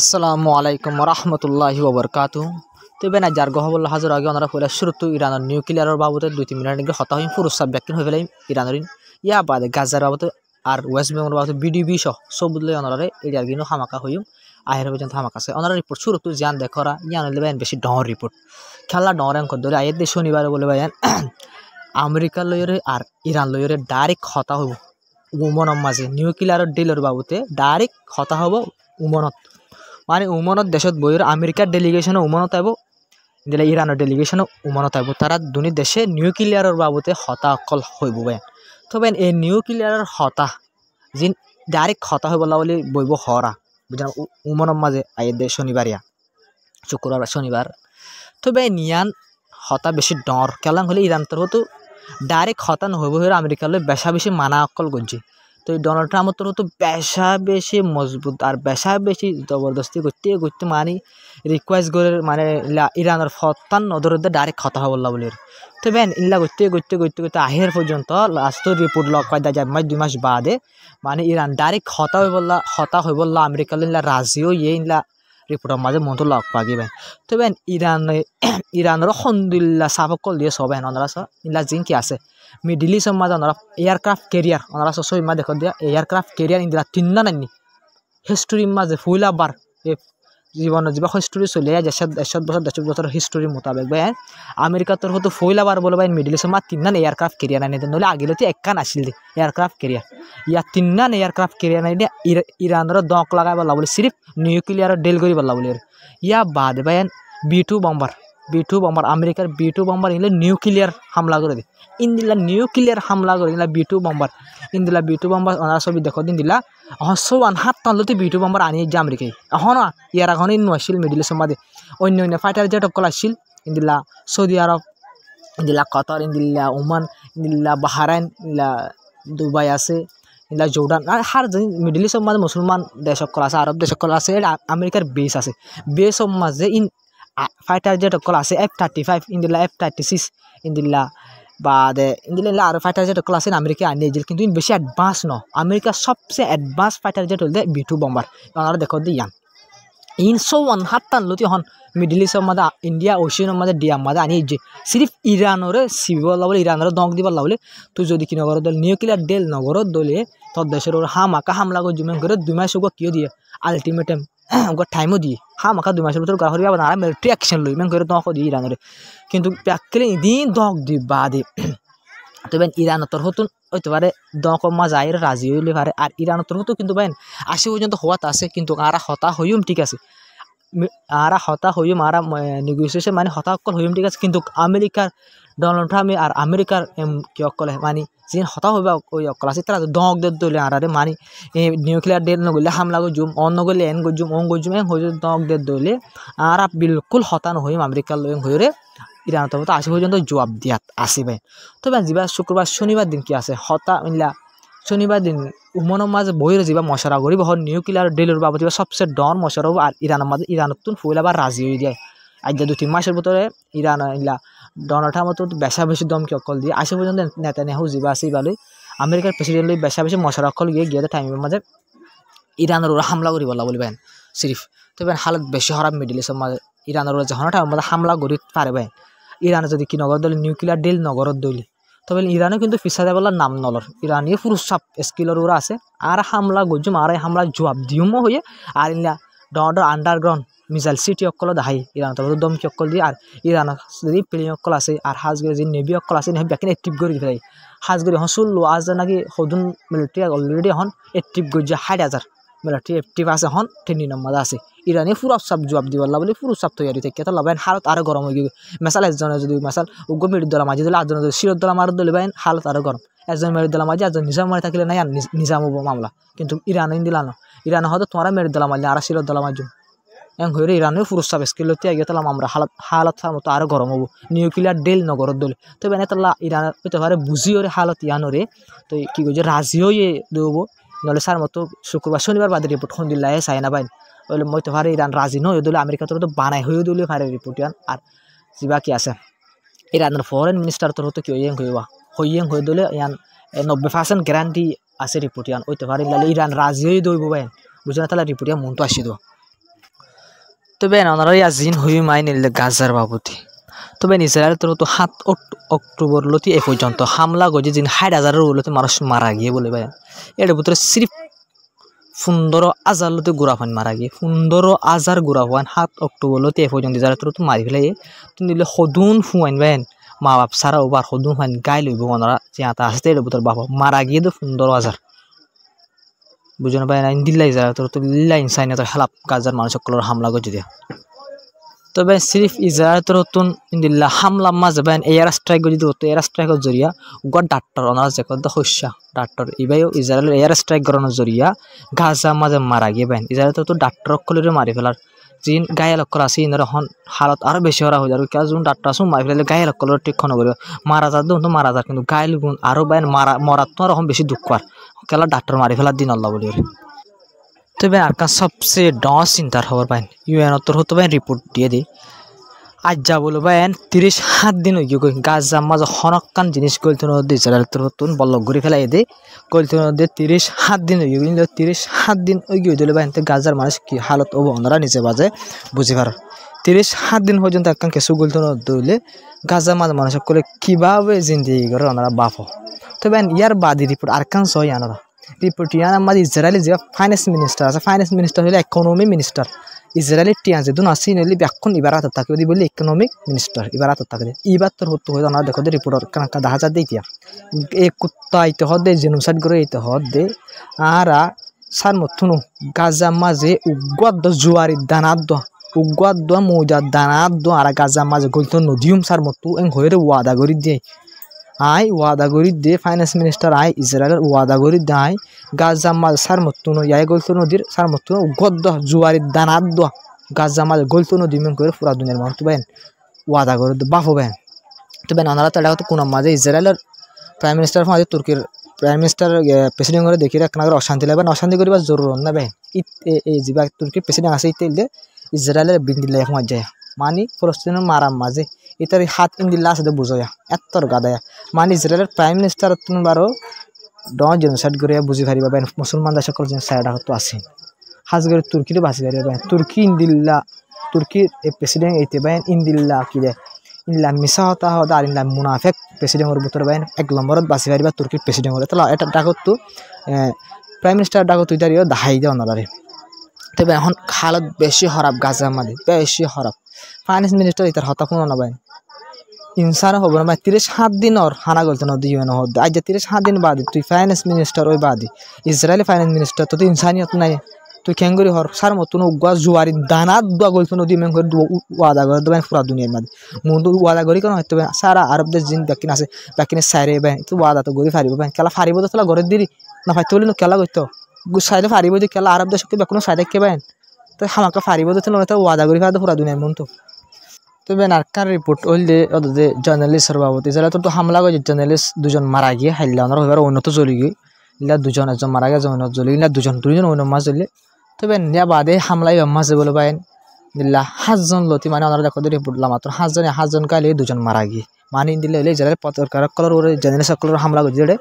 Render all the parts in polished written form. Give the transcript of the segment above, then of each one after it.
আসসালামু আলাইকুম রহমতুল্লাহি ওবরকাতু তো বেনা যার গহবল হাজর আগে ওনারা পয়লা শুরুতে ইরানের নিউক্লিয়ারের বাবদে 2-3 মিনিট হতা হইম পুরুষ সাবজেক্ট হয়ে ফেলাই ইরানের ইয়া বাদে গাজার বাবদে আর ওয়েস্ট বেঙ্গল বাবদে বিডিবি সহ সবুদলে ওনারে এরিয়ার গিনো হামাকা হইম আহের পর্যন্ত হামাকাছে ওনারা রিপোর্ট শুরুতে জান দেখরা ইয়ান হইলে বেন বেশি ডর রিপোর্ট খেলা ডর অঙ্ক ধরে আয়ের দেশ শনিবার বলে ভাইয়ান আমেরিকা লয়রে আর ইরান লয়রে ডাইরেক্ট হতা হইব উমনের মাঝে নিউক্লিয়ারের ডিলের বাবদে ডাইরেক্ট হতা হব উমনত মানে উমনত দেশত বইয়ের আমেরিকার ডেলিগেশনে উমনত আইব দিলে ইরানের ডেলিগেশনে উমনত আইব তারা দুনি দেশে নিউক্লিয়ারের বাবদে হতা অকল হইব বেন তবে এই নিউক্লিয়ারের হতা যিন ডাইরেক্ট হতা হইব বলে বইব হরা বুঝলেন উমনের মাঝে আইয়ে দে শনিবারিয়া শুক্রবার শনিবার তবে নিয়ান হতা বেশি ডর কেলাং হলে ইরান তরফতো ডাইরেক্ট হতা নহইব হয়ে আমেরিকার বেশা বেশি মানা অকল গজি তো ডোনাল্ড ট্রাম্পের তরফ তো বেশা বেশি মজবুত আর বেশা বেশি জবরদস্তি করতে করতে মানে রিকোয়েস্ট করে মানে ইরানের ফতান নজরতে ডাইরেক্ট হতা হবল্লা বলে তো বেন ইল্লা করতে করতে করতে করতে আহের পর্যন্ত লাস্টের রিপোর্ট লগ পাই যায় 2 মাস বাদে মানে ইরান ডাইরেক্ট হতা হইবল্লা আমেরিকার ইল্লা রাজিও ইল্লা রিপোর্টের মাঝে মতো লগ পাগিবেন তো বেন ইরানের আলহামদুলিল্লাহ সাফকল দিয়ে সব ওনারা ইল্লা জিন কি আছে মিডিল ইস্টের মাঝে ওনারা এয়ারক্রাফট ক্যারিয়ার ওনারা সই মা দেখো দিয়া এয়ারক্রাফট ক্যারিয়ার ইন্দিরা তিননা নাইনি হিস্টোরির মাঝে ফুইলা বার জীবন যা হিস্টোরি চলে যায় 10 বছর হিস্টোরির মোতাবেক ভাই আমেরিকার তরফ তো ফুইলা বার বলে ভাই মিডিল ইস্টের মা তিননা এয়ারক্রাফট ক্যারিয়ার আনি দেন নইলে আগেলতে একখান আসিল দে এয়ারক্রাফট ক্যারিয়ার ইয়া তিননা এয়ারক্রাফট ক্যারিয়ার আনি ইরানের দক লাগাই বলা বলে সিরিফ নিউক্লিয়ার ডেল করি বলা বলে ইয়া বাদ ভাই B2 বম্বার আমেরিকার B2 বম্বার ইনলে নিউক্লিয়ার হামলা করে দে ইন্দিলা নিউক্লিয়ার হামলা করে in-law B2 bomber ইন্দিলা B2 bomber ওনারা ছবি দেখো দিন দিলা হসওয়ান হাত টানলতে B2 বম্বার আনি যে আমেরিকায় এখন ইয়ার এখন ইন আসছিল মিডিল ইস্টের মাঝে অন্য ফাইটার জেট অকল আসছিল ইন্দিলা সৌদি আরব ইন্দিলা কাতার ইন্দিলা ওমান ইন্দিলা বাহারাইন ইন্দিলা দুবাই আছে ইন্দিলা জর্ডান আর হার মিডিল ইস্টের মাঝে মুসলমান দেশ অকল আছে আরব দেশ অকল আছে আমেরিকার বেস আছে বেসের মাঝে ফাইটার জেট অকল আছে F-35 ইন্দিলা F-36 ইন্দিলা বাদে ইন্দিলা আর ফাইটার জেট অকল আছে আমেরিকা আনিয়ে দিল কিন্তু বেশি অ্যাডভান্স ন আমেরিকার সবচেয়ে অ্যাডভান্স ফাইটার জেট হল B2 বম্বার ওনারা দেখো দিয়ে ইয়ান 101 হাত টানলতি হন মিডিল ইস্টের মাঝে ইন্ডিয়া ওশিয়ানের মাঝে ডিয়াম মাঝে আনিয়ে যে সিরিফ ইরানরে সিবিবল্লা বলে ইরানের দঙ্ক দিবল্লা বলে তুই যদি কি নগর দল নিউক্লিয়ার ডেল নগর দলে তোর দেশের ওর হামলা করে জুমেন করে 2 মাস কিয় দিয়ে আলটিমেটাম টাইমও দিয়ে মাখা 2 মাসের ভিতরে গাহরি আবার আর মিলিটারি অ্যাকশন লই মেন করে দক দিয়ে ইরানের কিন্তু প্যাকলে দিন দক দি বাদে তবে ইরানের তরফ হতুন হইতে পারে দক মাঝে আয়ের রাজি হইলে পারে আর ইরানের তরফ তো কিন্তু বাইন আসে পর্যন্ত হওয়াত আছে কিন্তু আর হতা হইম ঠিক আছে আর হতা হইম আর নেগোসিয়েশন মানে হতা অকল হইম ঠিক আছে কিন্তু আমেরিকার ডোনাল্ড ট্রাম্প আর আমেরিকার কি অকলে মানে যিন হতা হইবা ওই অকল আছে তারা দক দে দলে আর মানে নিউক্লিয়ার ডেল নগলে হামলা গজুম অন নগলে এন গজুম অন গজুম এন হয়ে দক দে দলে আর বিলকুল হতা নহইম আমেরিকার লইম হইরে ইরান তরফ আসে পর্যন্ত জবাব দিয়াত আসিবে তবে যা শুক্রবার শনিবার দিন কি আছে হতা মিলা শনিবার দিন উমনের মাঝে বইয়ের যা মশারা করিব হন নিউক্লিয়ার ডেলের বাবদ সবচেয়ে ডর মশারা হব আর ইরানের মাঝে ইরানতুন ফুইলা বা রাজি হয়ে যায় আজ 2-3 মাসের ভিতরে ইরান ইলা ডোনাল্ড ট্রাম্প তো বেশা বেশি দমকি অকল দিয়ে আসে পর্যন্ত নেতানিয়াহু যা আছে বলে আমেরিকার প্রেসিডেন্ট বেশা বেশি মশারা অকল গিয়ে টাইমের মাঝে ইরানের ওরা হামলা করি বলা বলবেন সিরিফ তবে হালত বেশি খারাপ মিডিল ইস্টের মাঝে ইরানের ওরা যখন টাইমের মাঝে হামলা করি পারবেন ইরানে যদি কি নগর দলে নিউক্লিয়ার ডেল নগরত দলি তবে ইরানে কিন্তু ফিসা দেবলার নাম নলর ইরানীয় পুরুষ সাপ স্কিলের ওরা আছে আর হামলা গজুম আর হামলা জবাব দিউমও হয়ে আর ইলা ডর আন্ডারগ্রাউন্ড মিসাইল সিটি অকল দেখাই ইরান তবে দমকি অকল দিয়ে আর ইরান যদি প্লেন অকল আছে আর হাজগড়ি যে নেভি অকল আছে নেভি ব্যাকিন অ্যাক্টিভ করে ফেলাই হাজগড়ি হসুল আজ নাকি সদুন মিলিটারি অলরেডি এখন অ্যাক্টিভ করছে 60,000 মিলিটারি অ্যাক্টিভ আছে এখন ট্রেনিংয়ের মাঝে আছে ইরানি পুরো সাপ জবাব দিবল্লা বলে পুরো সাপ তৈরি থেকে তো লাভ হালত আরও গরম হয়ে গেবে মেসাল একজনে যদি মেসাল উগ্র মেরির দলা মাঝে দিলে আটজনে যদি শিরোর দলা মারত দিলে হালত আরও গরম একজন মেরির দলা মাঝে একজন নিজাম মারি থাকলে নাই আর নিজাম হবো মামলা কিন্তু ইরান দিলানো ইরান হয়তো তোমারা মেরির দলা মারলে আর শিরোর দলা মারজুম এম হয়ে ইরানের পুরুষ সাপ স্কিলতে আগে তালাম আমরা হালত মতো আরও গরম হবো নিউক্লিয়ার ডেল নগরত দলে তবে এনে তাল্লা ইরান হইতে পারে বুঝিও রে হালত ইয়ানোরে তো কি করছে রাজিও দেবো নলে সার মতো শুক্রবার শনিবার বাদে রিপোর্ট খন দিল্লা চাই না বাইন বলে মইতে পারে ইরান রাজি নয় দলে আমেরিকা তো বানাই হয়ে দিলে পারে রিপোর্ট ইয়ান আর যা কি আছে ইরানের ফরেন মিনিস্টার তোর তো কি হয়ে দিলে ইয়ান 90% গ্যারান্টি আছে রিপোর্ট ইয়ান হইতে পারে ইরান রাজি হয়ে দইব বাইন বুঝলেন তাহলে রিপোর্ট ইয়ান মন তো আসি তবে ওনারা জিন হই মাই নিলে গাজার বাবতি তবে ইসরায়েল তো 7 অক্টোবর লতি এ পর্যন্ত হামলা গজে জিন 60,000 লতি মানুষ মারা গিয়ে বলে ভাই এর ভিতরে সিরিফ 15,000 লতি গুড়াফান মারা গিয়ে 15,000 গুড়াফান 7 অক্টোবর লতি এ পর্যন্ত ইসরায়েল তো মারি ফেলে তুমি দিলে সদুন ফুয়াইন ভাই মা বাপ সারা ওবার সদুন ফাইন গাই লইব ওনারা যেটা আসতে এর ভিতরে বাপ মারা গিয়ে তো 15,000 বুঝুন ভাই না দিল্লা ইসরায়েল তো লিল্লা ইনসাইনে তো হালাপ গাজার মানুষ সকলের হামলা গজে দিয়া তবে সিরিফ ইসরায়েল নতুন ইন্দিল্লা হামলা মাঝে বাইন এয়ার স্ট্রাইক গজি দিতে এয়ার স্ট্রাইকের জরিয়া গড ডাক্তার অনার যে কত হইসা ডাক্তার ইবাইও ইসরায়েলের এয়ার স্ট্রাইক করানোর জরিয়া গাজা মাঝে মারা গিয়ে বাইন ইসরায়েল তো ডাক্তার কলরে মারি ফেলার জিন গায়ে লক্কর আছে ইনার হন হালত আরো বেশি হরা হয়ে যাবে কেউ যখন ডাক্তার আসুন মারি ফেলে গায়ে লক্কর ঠিক ক্ষণ করিব মারা যার তো মারা যার কিন্তু গায়ে লুগুন আরো বাইন মরার তো আরো বেশি দুঃখ আর কেলা ডাক্তার মারি ফেলার দিন আল্লাহ বলি তবে আর সবচেয়ে ডস চিন্তার খবর পাইন ইউএন তোর হতো পাইন রিপোর্ট দিয়ে দিই আজ যা বলো পাইন 37 দিন হয়ে গিয়ে গাজা মাঝে হনকান জিনিস গলতে নদী ইসরায়েল তোর হতুন বল্লক ঘুরে ফেলাই দে গলতে নদী 37 দিন হয়ে গিয়ে 37 দিন হয়ে গিয়ে দিলে পাইন গাজার মানুষ কি হালত হবো ওনারা নিচে বাজে বুঝি পার 37 দিন পর্যন্ত একখান কিছু গলতে নদী গাজা মাঝে মানুষ করে কিভাবে জিন্দিগি করে ওনারা বাপ তবে ইয়ার বাদী রিপোর্ট আর কান সহ আনারা রিপোর্ট ইয়ান আমাদের ইসরায়েলি যে ফাইন্যান্স মিনিস্টার আছে ফাইন্যান্স মিনিস্টার হলে ইকোনমি মিনিস্টার ইসরায়েলি টিয়া যেদিন আসি নইলে এখন এবার হাতে থাকে যদি বলি ইকোনমিক মিনিস্টার এবার হাতে থাকে এবার তোর হতো হয়ে আমরা দেখো রিপোর্টার কানাকা দেখা যা দিয়ে এ কুত্তা আইতে হদ দে জেনোসাইড করে আইতে হদ দে আর সার মতুনো গাজা মাঝে উগ্গদ জুয়ারি দানাদ উগ্গদ মৌজা দানাদ আর গাজা মাঝে গলতো নদীম সার মতো এং হয়ে ওয়াদা করে দিয়ে আই ওয়াদা করি দে ফাইন্যান্স মিনিস্টার আই ইসরায়েলের ওয়াদা করি দেয় গাজা মাঝ সার মতুন ইয়াই গলতো নদীর সার মতুন গদ্দ জুয়ারি দানাদ দ গাজা মাঝ গলতো নদী মেন করে পুরা দুনিয়ার মানুষ তো বেন ওয়াদা করে বাফ বেন তো বেন ওনারা তারা তো কোনো মাঝে ইসরায়েলের প্রাইম মিনিস্টার মাঝে তুর্কির প্রাইম মিনিস্টার প্রেসিডেন্ট করে দেখি একনাগর অশান্তি লাগবে অশান্তি করিবার জরুর না বেন এই যা তুর্কির প্রেসিডেন্ট আছে ইতে ইসরায়েলের বিন্দিল্লা এখন যায় মানি ফলস্তিনের মারাম মাঝে এটার হাত ইন্দিল্লা আছে বুঝায়া এতর গাদায়া মানে ইসরায়েলের প্রাইম মিনিস্টার বারো ডন জেনোসাইড করে বুঝি পারিবা বেন মুসলমান দেশ সকল সাইড তো আছে হাজ করে তুর্কিরে বাঁচি পারিবা বেন তুর্কি ইন্দিল্লা তুর্কির প্রেসিডেন্ট এইতে বেন ইন্দিল্লা কি দে ইল্লা মিশা হতা হতা আর ইল্লা মুনাফেক প্রেসিডেন্টের ভিতরে বেন 1 নম্বরত বাঁচি পারিবা তুর্কির প্রেসিডেন্ট হলে তাহলে এটা ডাকত তো প্রাইম মিনিস্টার ডাকত ইতারিও দাহাই দেওয়া নালারে তবে এখন হালত বেশি খারাপ গাজা মাঝে বেশি খারাপ ফাইন্যান্স মিনিস্টার ইতার হতা কোনো না বেন ইনসান হব না 37 দিনের হানা গলতে নদী ইউএন হদ আজ 37 দিন বাদে তুই ফাইন্যান্স মিনিস্টার ওই বাদে ইসরায়েলি ফাইন্যান্স মিনিস্টার তো ইনসানিয়ত নাই তুই কেঙ্গরি হর সার মতন উগা জুয়ারি দানাত দোয়া গলতে নদী মেন করে ওয়াদা করে দেবেন পুরা দুনিয়ার মাঝে মুন্ডু ওয়াদা করি কেন হইতে সারা আরব দেশ জিন বাকিন আছে বাকিনে সাইরে বেন তো ওয়াদা তো গরি ফারিব বেন খেলা ফারিব তো তাহলে ঘরের দিদি না ফাইতে বলি খেলা করতো সাইডে ফারিব যে খেলা আরব দেশকে বেকুনো সাইডে কে বেন তো হামাকা ফারিব তো ওয়াদা করি ফাদা পুরা দুনিয়ার মন তো তবে নারকার রিপোর্ট হইলে ওদের জার্নালিস্টের বাবদ ইসরায়েল তো হামলা করে জার্নালিস্ট দুজন মারা গিয়ে হাইলা ওনার হইবার উন্নত জ্বলি গিয়ে ইলা দুজন একজন মারা গেছে অন্য জ্বলি ইলা দুজন অন্য মাছ জ্বলি তবে নিয়া বাদে হামলাই মাঝে বলে পাইন দিল্লা 7 জন লতি মানে ওনারা দেখো রিপোর্ট মাত্র 7 জন গাইলে 2 জন মারা গিয়ে মানে দিলে হইলে ইসরায়েল পতাকার কলর ওরে জার্নালিস্ট সকলের হামলা করে দিলে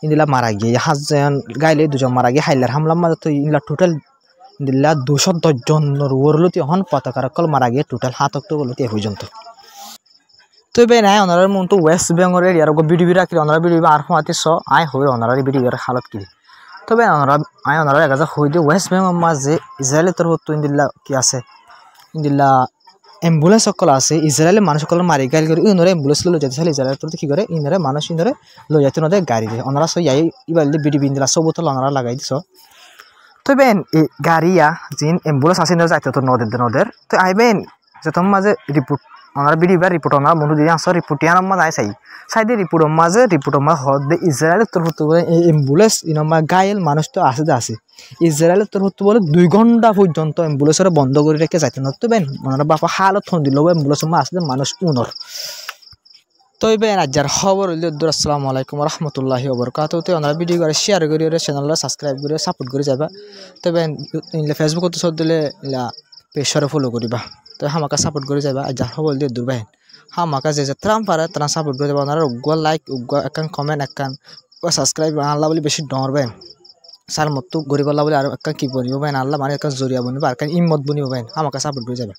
ইন্দিলা মারা গিয়ে 7 জন গাইলে 2 জন মারা গিয়ে হাইলার হামলা মাঝে তো ইলা টোটাল দিল্লা 210 জনের ওরলতি হন পতাকার কল মারা গিয়ে টোটাল 7 অক্টোবর লতি পর্যন্ত তবে নাই ওনার মন তো ওয়েস্ট বেঙ্গল এরিয়ার বিডিবি রাখি ওনারা বিডিবি আর হওয়াতে স আয় হয়ে ওনারা বিডিবির হালত কি তবে ওনারা একাজা হয়ে দিয়ে ওয়েস্ট বেঙ্গল মাঝে ইসরায়েলের তরফ তো ইন্দিল্লা কি আছে ইন্দিল্লা অ্যাম্বুলেন্স সকল আছে ইসরায়েলের মানুষ সকল মারি গাড়ি করে ওনারা অ্যাম্বুলেন্স লো যেতে চাইলে ইসরায়েলের তরফ কি করে ইনারে মানুষ ইনারে লো যাইতে ওনাদের গাড়ি দিয়ে ওনারা সব ইয়াই ইবার বিডিবি ইন্দিলা সবতল ওনারা লাগাই দিস তবে এই গাড়িয়া যিন অ্যাম্বুলেন্স আছে যাইতে তো নদের তো আইবেন যে তোমার মাঝে রিপোর্ট ওনারা বিডিবার রিপোর্ট ওনারা মনু দিয়ে আসো রিপোর্ট ইয়ার মাঝে আই সাইডে রিপোর্ট মাঝে হদ দে ইসরায়েলের তরফ বলে এই অ্যাম্বুলেন্স ইনমা গায়েল মানুষ তো আছে ইসরায়েলের তরফ বলে 2 ঘন্টা পর্যন্ত অ্যাম্বুলেন্সের বন্ধ করে রেখে যাইতে নতবেন ওনারা বাপা হালত ফোন দিল অ্যাম্বুলেন্স আসলে মানুষ উনর তবে রাজ্যের খবর হইলে আসসালামু আলাইকুম রহমতুল্লাহি ওবরকাতুহু ওনারা ভিডিও করে শেয়ার করে চ্যানেলটা সাবস্ক্রাইব করে সাপোর্ট করে যাবা তবে ফেসবুকত সব দিলে পেজরে ফলো করিবা তো হামাকা সাপোর্ট করে যাবা আর যার খবর দিয়ে দূর বাহিন হামাকা যে ত্রাম পারে তারা সাপোর্ট করে যাবা ওনারা উগ্র লাইক উগ্র একান কমেন্ট একান সাবস্ক্রাইব আনলা বলে বেশি ডরবেন সালমতো গরিব আল্লাহ বলে আর একটা কি বনিব বেন আল্লাহ মানে একটা জরিয়া বনিব আর ইম্মত বনিব বেন আমাকে সাপোর্ট করে যাবে